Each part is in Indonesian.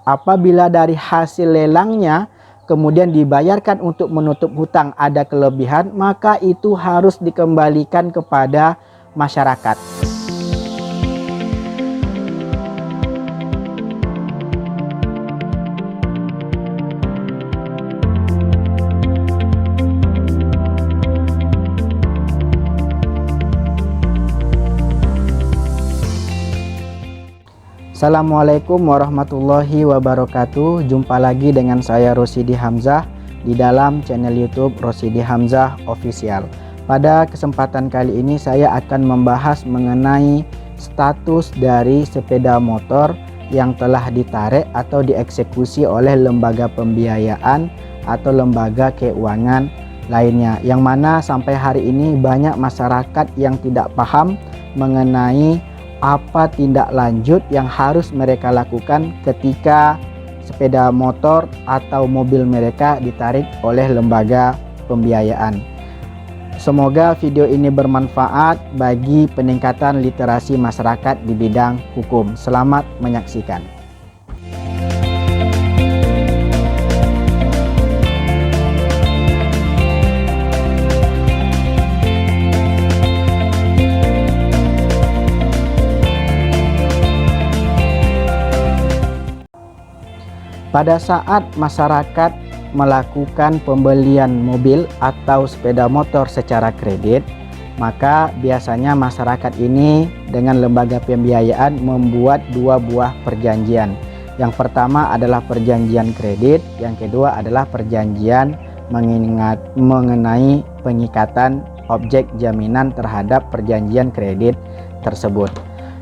Apabila dari hasil lelangnya kemudian dibayarkan untuk menutup hutang ada kelebihan, maka itu harus dikembalikan kepada masyarakat. Assalamualaikum warahmatullahi wabarakatuh. Jumpa lagi dengan saya Rosidi Hamzah di dalam channel YouTube Rosidi Hamzah Official. Pada kesempatan kali ini saya akan membahas mengenai status dari sepeda motor yang telah ditarik atau dieksekusi oleh lembaga pembiayaan atau lembaga keuangan lainnya, yang mana sampai hari ini banyak masyarakat yang tidak paham mengenai apa tindak lanjut yang harus mereka lakukan ketika sepeda motor atau mobil mereka ditarik oleh lembaga pembiayaan. Semoga video ini bermanfaat bagi peningkatan literasi masyarakat di bidang hukum. Selamat menyaksikan. Pada saat masyarakat melakukan pembelian mobil atau sepeda motor secara kredit, maka biasanya masyarakat ini dengan lembaga pembiayaan membuat dua buah perjanjian. Yang pertama adalah perjanjian kredit, yang kedua adalah perjanjian mengenai pengikatan objek jaminan terhadap perjanjian kredit tersebut.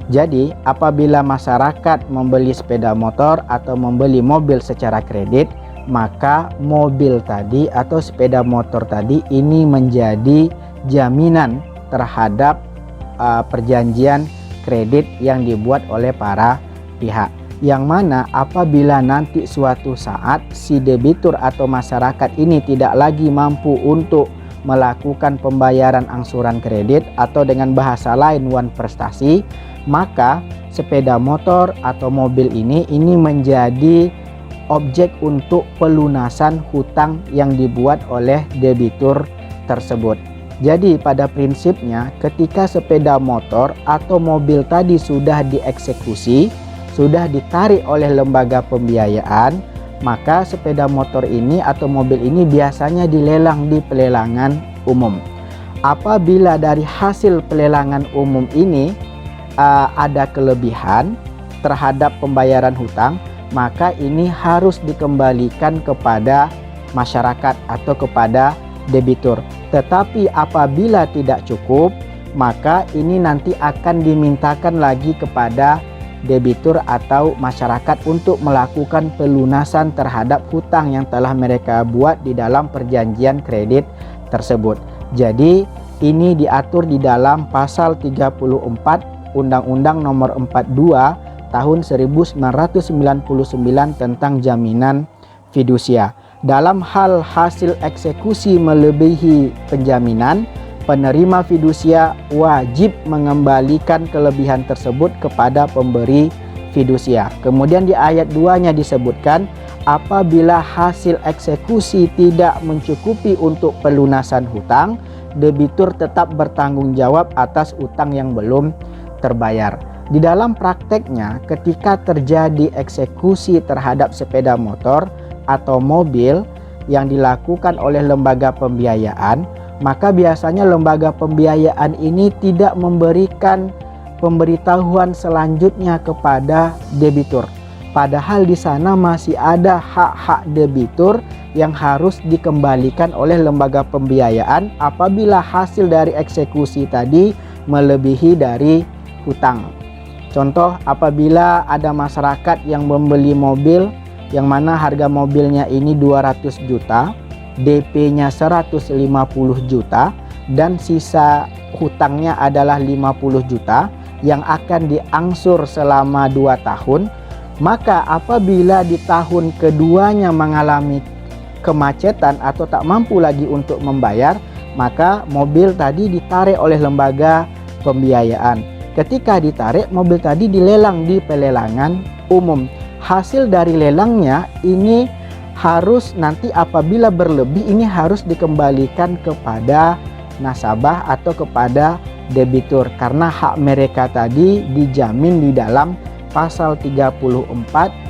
Jadi, apabila masyarakat membeli sepeda motor atau membeli mobil secara kredit, maka mobil tadi atau sepeda motor tadi ini menjadi jaminan terhadap perjanjian kredit yang dibuat oleh para pihak. Yang mana apabila nanti suatu saat si debitur atau masyarakat ini tidak lagi mampu untuk melakukan pembayaran angsuran kredit atau dengan bahasa lain wan prestasi, maka sepeda motor atau mobil ini menjadi objek untuk pelunasan hutang yang dibuat oleh debitur tersebut. Jadi pada prinsipnya ketika sepeda motor atau mobil tadi sudah dieksekusi, sudah ditarik oleh lembaga pembiayaan, maka sepeda motor ini atau mobil ini biasanya dilelang di pelelangan umum. Apabila dari hasil pelelangan umum ini ada kelebihan terhadap pembayaran hutang, maka ini harus dikembalikan kepada masyarakat atau kepada debitur. Tetapi apabila tidak cukup, maka ini nanti akan dimintakan lagi kepada debitur atau masyarakat untuk melakukan pelunasan terhadap hutang yang telah mereka buat di dalam perjanjian kredit tersebut. Jadi ini diatur di dalam pasal 34 Undang-Undang Nomor 42 Tahun 1999 tentang jaminan fidusia. Dalam hal hasil eksekusi melebihi penjaminan, penerima fidusia wajib mengembalikan kelebihan tersebut kepada pemberi fidusia. Kemudian di ayat 2-nya disebutkan, apabila hasil eksekusi tidak mencukupi untuk pelunasan hutang, debitur tetap bertanggung jawab atas utang yang belum terbayar. Di dalam prakteknya, ketika terjadi eksekusi terhadap sepeda motor atau mobil yang dilakukan oleh lembaga pembiayaan, maka biasanya lembaga pembiayaan ini tidak memberikan pemberitahuan selanjutnya kepada debitur. Padahal di sana masih ada hak-hak debitur yang harus dikembalikan oleh lembaga pembiayaan apabila hasil dari eksekusi tadi melebihi dari hutang. Contoh, apabila ada masyarakat yang membeli mobil yang mana harga mobilnya ini 200 juta, DP-nya 150 juta dan sisa hutangnya adalah 50 juta yang akan diangsur selama 2 tahun, maka apabila di tahun keduanya mengalami kemacetan atau tak mampu lagi untuk membayar, maka mobil tadi ditarik oleh lembaga pembiayaan. Ketika ditarik, mobil tadi dilelang di pelelangan umum. hasil dari lelangnya ini harus nanti apabila berlebih ini harus dikembalikan kepada nasabah atau kepada debitur, karena hak mereka tadi dijamin di dalam pasal 34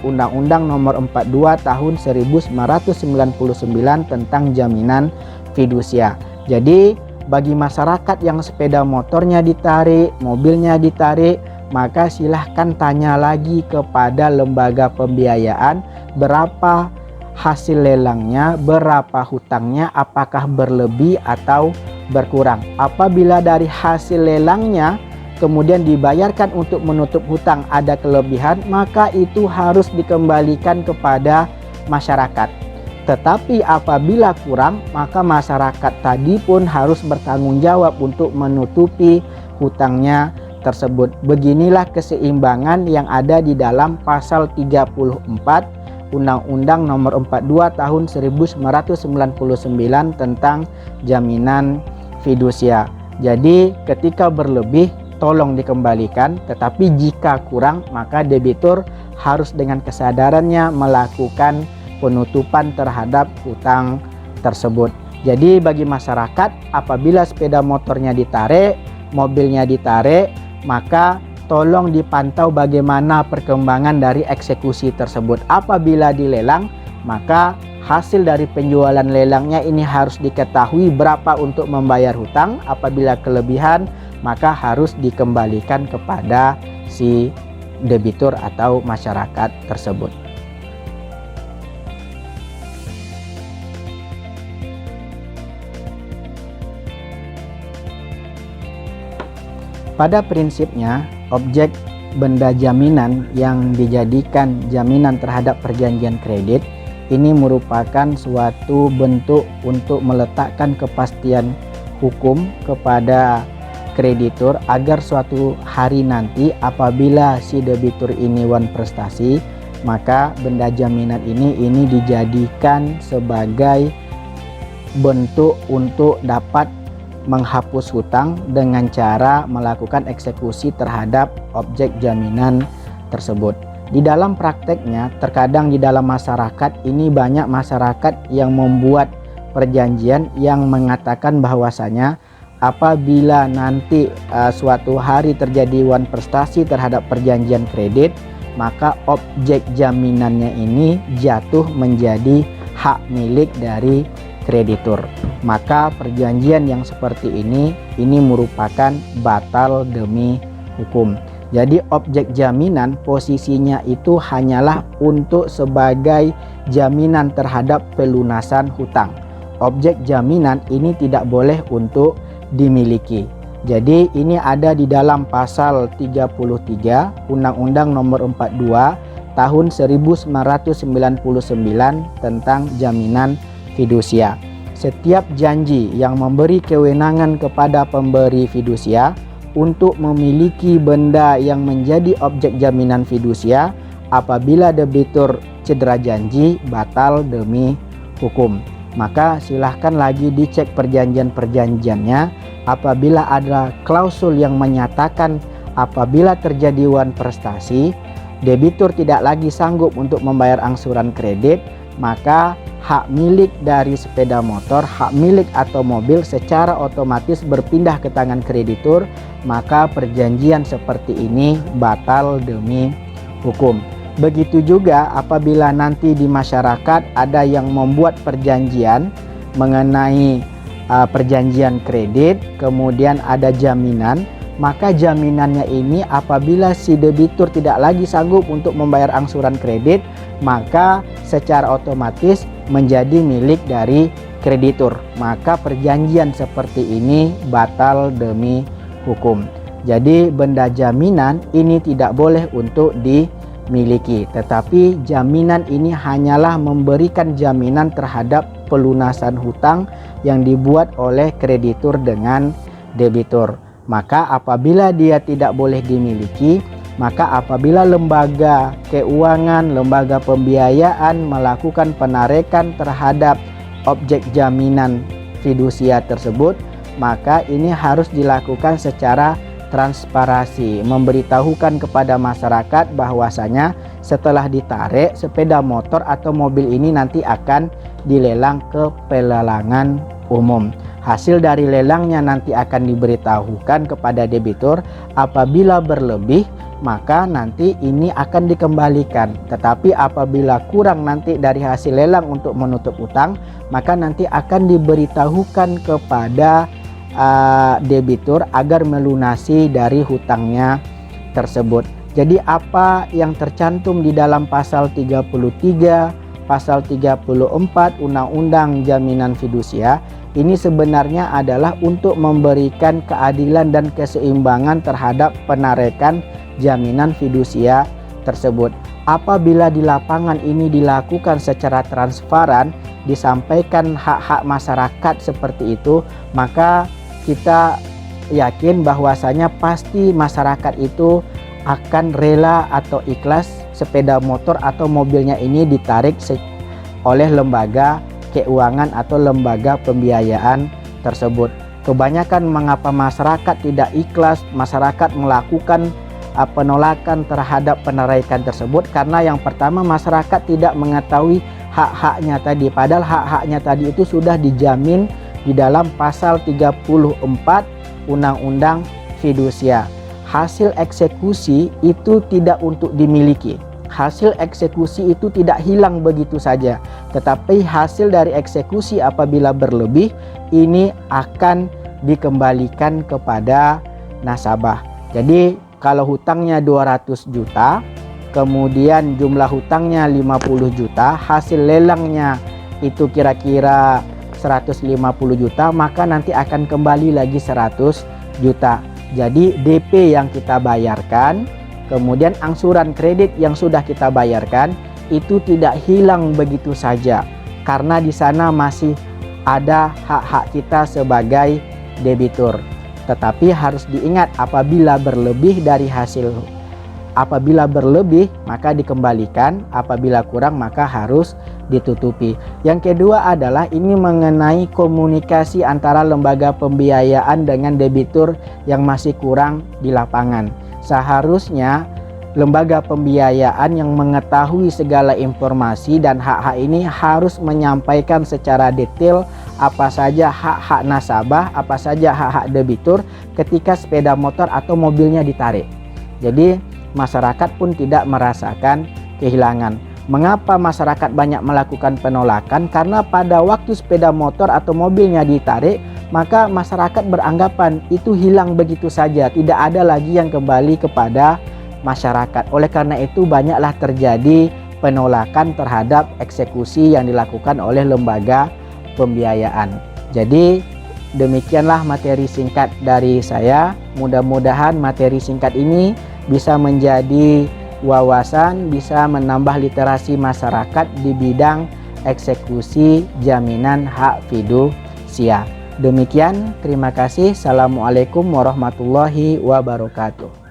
Undang-Undang Nomor 42 Tahun 1999 tentang jaminan fidusia. Jadi bagi masyarakat yang sepeda motornya ditarik, mobilnya ditarik, maka silahkan tanya lagi kepada lembaga pembiayaan berapa hasil lelangnya, berapa hutangnya, apakah berlebih atau berkurang. Apabila dari hasil lelangnya kemudian dibayarkan untuk menutup hutang ada kelebihan, maka itu harus dikembalikan kepada masyarakat. Tetapi apabila kurang, maka masyarakat tadi pun harus bertanggung jawab untuk menutupi hutangnya tersebut. Beginilah keseimbangan yang ada di dalam pasal 34 Undang-Undang Nomor 42 Tahun 1999 tentang jaminan fidusia. Jadi ketika berlebih tolong dikembalikan, tetapi jika kurang maka debitur harus dengan kesadarannya melakukan penutupan terhadap hutang tersebut. Jadi bagi masyarakat, apabila sepeda motornya ditarik, mobilnya ditarik, maka tolong dipantau bagaimana perkembangan dari eksekusi tersebut. Apabila dilelang, maka hasil dari penjualan lelangnya ini harus diketahui berapa untuk membayar hutang. Apabila kelebihan, maka harus dikembalikan kepada si debitur atau masyarakat tersebut. Pada prinsipnya, objek benda jaminan yang dijadikan jaminan terhadap perjanjian kredit ini merupakan suatu bentuk untuk meletakkan kepastian hukum kepada kreditur agar suatu hari nanti apabila si debitur ini wan prestasi, maka benda jaminan ini dijadikan sebagai bentuk untuk dapat menghapus hutang dengan cara melakukan eksekusi terhadap objek jaminan tersebut. Di dalam prakteknya, terkadang di dalam masyarakat ini banyak masyarakat yang membuat perjanjian yang mengatakan bahwasanya apabila nanti suatu hari terjadi wan prestasi terhadap perjanjian kredit, maka objek jaminannya ini jatuh menjadi hak milik dari kreditur. Maka perjanjian yang seperti ini merupakan batal demi hukum. Jadi objek jaminan posisinya itu hanyalah untuk sebagai jaminan terhadap pelunasan hutang. Objek jaminan ini tidak boleh untuk dimiliki. Jadi ini ada di dalam pasal 33 Undang-Undang Nomor 42 Tahun 1999 tentang jaminan fidusia. Setiap janji yang memberi kewenangan kepada pemberi fidusia untuk memiliki benda yang menjadi objek jaminan fidusia, apabila debitur cedera janji, batal demi hukum. Maka silahkan lagi dicek perjanjian-perjanjiannya. Apabila ada klausul yang menyatakan apabila terjadi wan prestasi, debitur tidak lagi sanggup untuk membayar angsuran kredit, maka hak milik dari sepeda motor, hak milik atau mobil secara otomatis berpindah ke tangan kreditur, maka perjanjian seperti ini batal demi hukum. Begitu juga apabila nanti di masyarakat ada yang membuat perjanjian mengenai perjanjian kredit, kemudian ada jaminan, maka jaminannya ini apabila si debitur tidak lagi sanggup untuk membayar angsuran kredit, maka secara otomatis menjadi milik dari kreditur. Maka perjanjian seperti ini batal demi hukum. Jadi benda jaminan ini tidak boleh untuk dimiliki, tetapi jaminan ini hanyalah memberikan jaminan terhadap pelunasan hutang yang dibuat oleh kreditur dengan debitur. Maka apabila dia tidak boleh dimiliki, maka apabila lembaga keuangan, lembaga pembiayaan melakukan penarikan terhadap objek jaminan fidusia tersebut, maka ini harus dilakukan secara transparansi, memberitahukan kepada masyarakat bahwasanya setelah ditarik sepeda motor atau mobil ini nanti akan dilelang ke pelelangan umum. Hasil dari lelangnya nanti akan diberitahukan kepada debitur. Apabila berlebih maka nanti ini akan dikembalikan, tetapi apabila kurang nanti dari hasil lelang untuk menutup utang, maka nanti akan diberitahukan kepada debitur agar melunasi dari hutangnya tersebut. Jadi apa yang tercantum di dalam pasal 33, pasal 34 Undang-Undang Jaminan Fidusia ini sebenarnya adalah untuk memberikan keadilan dan keseimbangan terhadap penarikan jaminan fidusia tersebut. Apabila di lapangan ini dilakukan secara transparan, disampaikan hak-hak masyarakat seperti itu, maka kita yakin bahwasanya pasti masyarakat itu akan rela atau ikhlas sepeda motor atau mobilnya ini ditarik oleh lembaga keuangan atau lembaga pembiayaan tersebut. Kebanyakan mengapa masyarakat tidak ikhlas, masyarakat melakukan penolakan terhadap penarikan tersebut, karena yang pertama masyarakat tidak mengetahui hak-haknya tadi, padahal hak-haknya tadi itu sudah dijamin di dalam pasal 34 Undang-Undang Fidusia. Hasil eksekusi itu tidak untuk dimiliki. Hasil eksekusi itu tidak hilang begitu saja, tetapi hasil dari eksekusi apabila berlebih ini akan dikembalikan kepada nasabah. Jadi kalau hutangnya 200 juta, kemudian jumlah hutangnya 50 juta, hasil lelangnya itu kira-kira 150 juta, maka nanti akan kembali lagi 100 juta. Jadi DP yang kita bayarkan, kemudian angsuran kredit yang sudah kita bayarkan itu tidak hilang begitu saja, karena di sana masih ada hak-hak kita sebagai debitur. Tetapi harus diingat, apabila berlebih dari hasil, apabila berlebih maka dikembalikan, apabila kurang maka harus ditutupi. Yang kedua adalah ini mengenai komunikasi antara lembaga pembiayaan dengan debitur yang masih kurang di lapangan. Seharusnya lembaga pembiayaan yang mengetahui segala informasi dan hak-hak ini harus menyampaikan secara detail apa saja hak-hak nasabah, apa saja hak-hak debitur ketika sepeda motor atau mobilnya ditarik. Jadi masyarakat pun tidak merasakan kehilangan. Mengapa masyarakat banyak melakukan penolakan? Karena pada waktu sepeda motor atau mobilnya ditarik, maka masyarakat beranggapan itu hilang begitu saja, tidak ada lagi yang kembali kepada masyarakat. Oleh karena itu banyaklah terjadi penolakan terhadap eksekusi yang dilakukan oleh lembaga pembiayaan. Jadi demikianlah materi singkat dari saya. Mudah-mudahan materi singkat ini bisa menjadi wawasan, bisa menambah literasi masyarakat di bidang eksekusi jaminan hak fidusia. Demikian, terima kasih. Assalamualaikum warahmatullahi wabarakatuh.